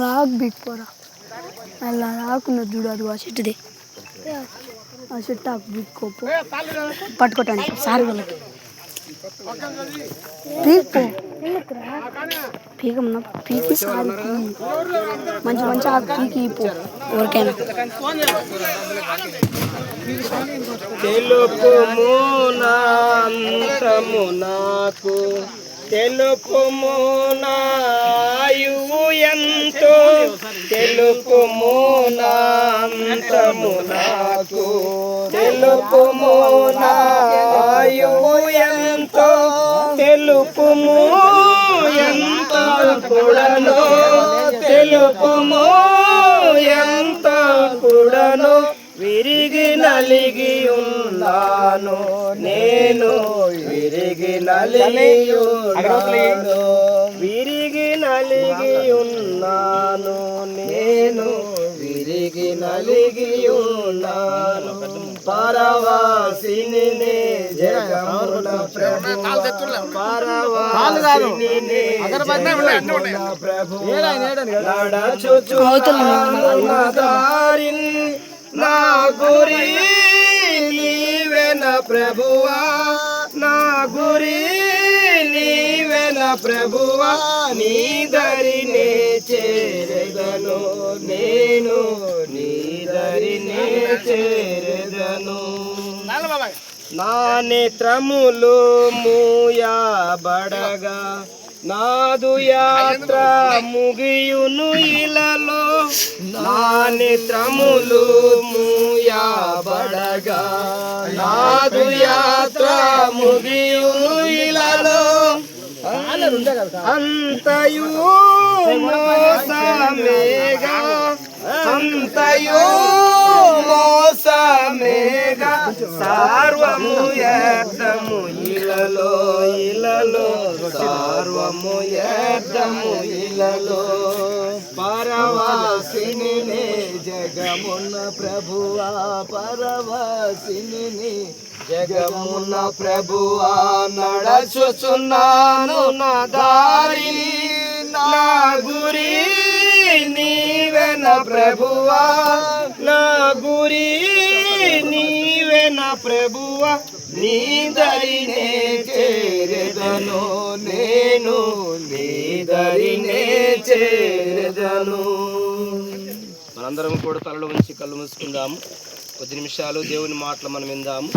రాకు బిక్కోరా అలా రాకున్న చూడు అది ఆ చెట్టుది ఆ చెట్టు ఆకు బిక్కోపో పట్టుకోటానికి సార్ వాళ్ళకి పీక్పో పీకమన్నా పీకి సార్ మంచి మంచి ఆకు పీకి పో ఎవరికైనా తెలుపుము నాంతము నాకు తెలుపుము నాయువు ఎంతో తెలుపుము నాంతము నాకు తెలుపుము నాయువు ఎంతో తెలుపుము ఎంత కూడను తెలుపుము ఎంత కూడను విరిగి నలిగి ఉన్నాను నేను విరిగి నలిగి ఉన్నాను విరిగి నలిగి ఉన్నాను నేను విరిగి నలిగి ఉన్నాను పరవాసిని జగమున ప్రభు పరవాసిని జగమున ప్రభు నడచుచున్నాను దారిని నా గురి నీవెన ప్రభువా నా గురి నీవెన ప్రభువా నీ దరినే చేరెదను నేను నీ దరినే చేరెదను నా నేత్రములు మూయబడగా నాదు యాత్ర ముగియును ఇలలో నా నేత్రములు మూయబడగా నాదు యాత్ర ముగియును ఇలలో అంతయు మోసమేగా అంతయు మోసమేగా సర్వము యర్థము ఇలలో ఇలలో సర్వము యర్థము ఇలలో పరవాసిని జగమున ప్రభువా పరవాసిని జగమున ప్రభువా నడచుచున్నాను నా దారి నా గురి నీవెన ప్రభువా నా గురి నీవెన ప్రభువా నీ దరినే చేరెదను నేను నీ దరినే చేరెదను. మనందరం కూడా తలలో ఉంచి కళ్ళు మూసుకుందాము. 10 నిమిషాలు దేవుని మాటలు మనం విందాము.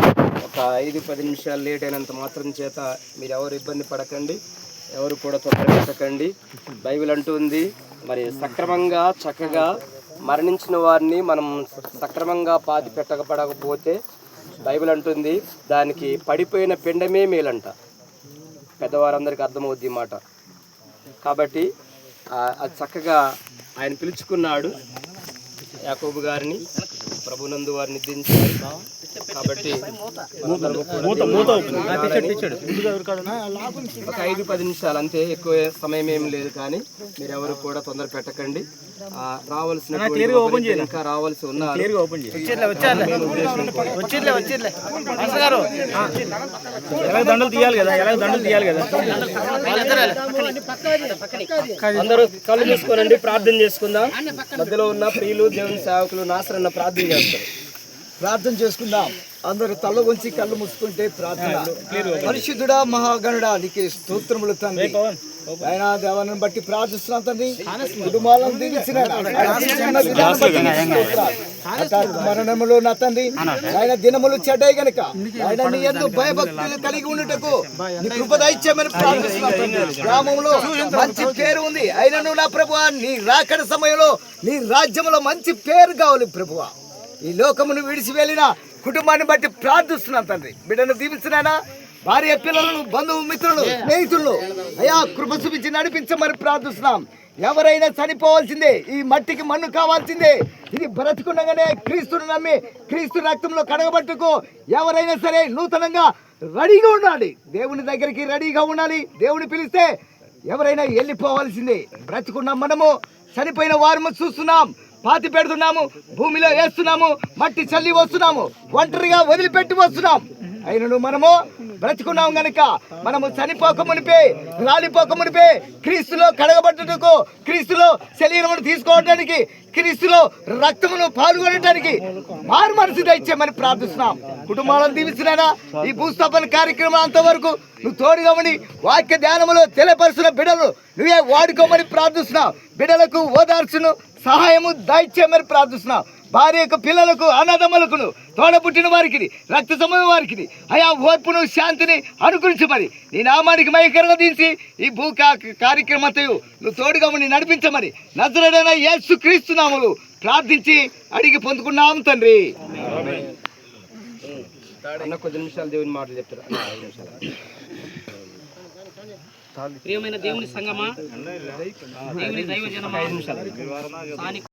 ఒక 5-10 నిమిషాలు లేట్ అయినంత మాత్రం చేత మీరు ఎవరు ఇబ్బంది పడకండి, ఎవరు కూడా తొందరపెట్టకండి. బైబిల్ అంటుంది మరి సక్రమంగా చక్కగా మరణించిన వారిని మనం సక్రమంగా పాతి పెట్టకపోతే బైబిల్ అంటుంది దానికి పడిపోయిన పిండమే మేలంట. పెద్దవారందరికీ అర్థమవుద్ది ఈ మాట. కాబట్టి అది చక్కగా ఆయన పిలుచుకున్నాడు యాకోబు గారిని, ప్రభునందు వారిని దించారు. కాబట్టి ఒక 5-10 నిమిషాలు అంతే, ఎక్కువ సమయం ఏం లేదు. కానీ మీరెవరు కూడా తొందర పెట్టకండి. రావాల్సిన ఇంకా రావాల్సి ఉన్నారు. దండలు తీయాలి కదా, దండలు తీయాలి కదా. అందరూ కళ్ళు మూసుకోనండి, ప్రార్థన చేసుకుందాం. మధ్యలో ఉన్న ప్రియులు దేవుని సేవకులు నాసరన్న ప్రార్థన చేస్తారు. ప్రార్థన చేసుకుందాం. అందరూ తల వంచి కళ్ళు మూసుకుంటే ప్రార్థన. పరిశుద్ధుడా మహాగణుడా నీకే స్తోత్రములు తండ్రి. ఆయన దేవాన్ని బట్టి ప్రార్థిస్తున్నాం తండ్రి. కుటుంబాలను దీవించిన మరణములు నా తండ్రి ఆయన దినములు చెడ్డాయి గనుక ఆయన నీ యందు భయభక్తులు కలిగి ఉండుటకు నీ కృప దయచేయమని ప్రార్థిస్తున్నాం తండ్రి. గ్రామంలో మంచి పేరు ఉంది. అయినను నా ప్రభువా నీ రాకడ సమయంలో నీ రాజ్యంలో మంచి పేరు కావాలి ప్రభువా. ఈ లోకమును విడిచి వెళ్ళిన కుటుంబాన్ని బట్టి ప్రార్థిస్తున్నాం తండ్రి. బిడ్డను దీవించినానా, భార్య పిల్లలను, బంధువు మిత్రులు, స్నేహితులు అయా కృప చూపించి నడిపించమని ప్రార్థిస్తున్నాం. ఎవరైనా చనిపోవాల్సిందే, ఈ మట్టికి మన్ను కావాల్సిందే. ఇది బ్రతుకుండగానే క్రీస్తును నమ్మి క్రీస్తు రక్తంలో కడగబట్టుకో ఎవరైనా సరే నూతనంగా రెడీగా ఉండాలి. దేవుని దగ్గరికి రెడీగా ఉండాలి. దేవుని పిలిస్తే ఎవరైనా వెళ్ళిపోవాల్సిందే. బ్రతుకున్న మనము చనిపోయిన వారు చూస్తున్నాం, పాతి పెడుతున్నాము, భూమిలో వేస్తున్నాము, మట్టి చల్లి వస్తున్నాము, ఒంటరిగా వదిలిపెట్టి వస్తున్నాం. అయినను మనము బ్రతుకున్నాం గనుక మనము చనిపోక మునిపే, రాలిపోక మునిపే, క్రీస్తులో కడగబట్టుటకు, క్రీస్తులో శరీరమును తీసుకోవడానికి, క్రీస్తులో రక్తమును పాల్గొనడానికి మారు మనసు దయచేయమని ప్రార్థిస్తున్నాం. కుటుంబాలను దీవిస్తున్నానా ఈ భూస్థాపన కార్యక్రమం అంతవరకు నువ్వు తోడుగా ఉండి వాక్య ధ్యానములో తెలియపరుస్తున్న బిడ్డలు నువ్వే వాడుకోమని ప్రార్థిస్తున్నావు. బిడ్డలకు ఓదార్చును సహాయము దయచేయమని ప్రార్థిస్తున్నావు. భార్యకు, పిల్లలకు, అన్నదమ్ములకును, తోడబుట్టిన వారికి, రక్త సంబంధం వారికి అయా ఓర్పును, శాంతిని అనుకరించమని నీ నామానికి మహికరంగా తీసి ఈ భూ కార్యక్రమంతో నువ్వు తోడుగా ఉండి నడిపించమని నజరేయుడైన యేసు క్రీస్తు నామములో ప్రార్థించి అడిగి పొందుకున్నాము తండ్రి. అన్న కొద్ది నిమిషాలు దేవుని మాటలు చెప్తారు. ప్రియమైన దేవుని సంగమా, దేవుని దైవ జనమా,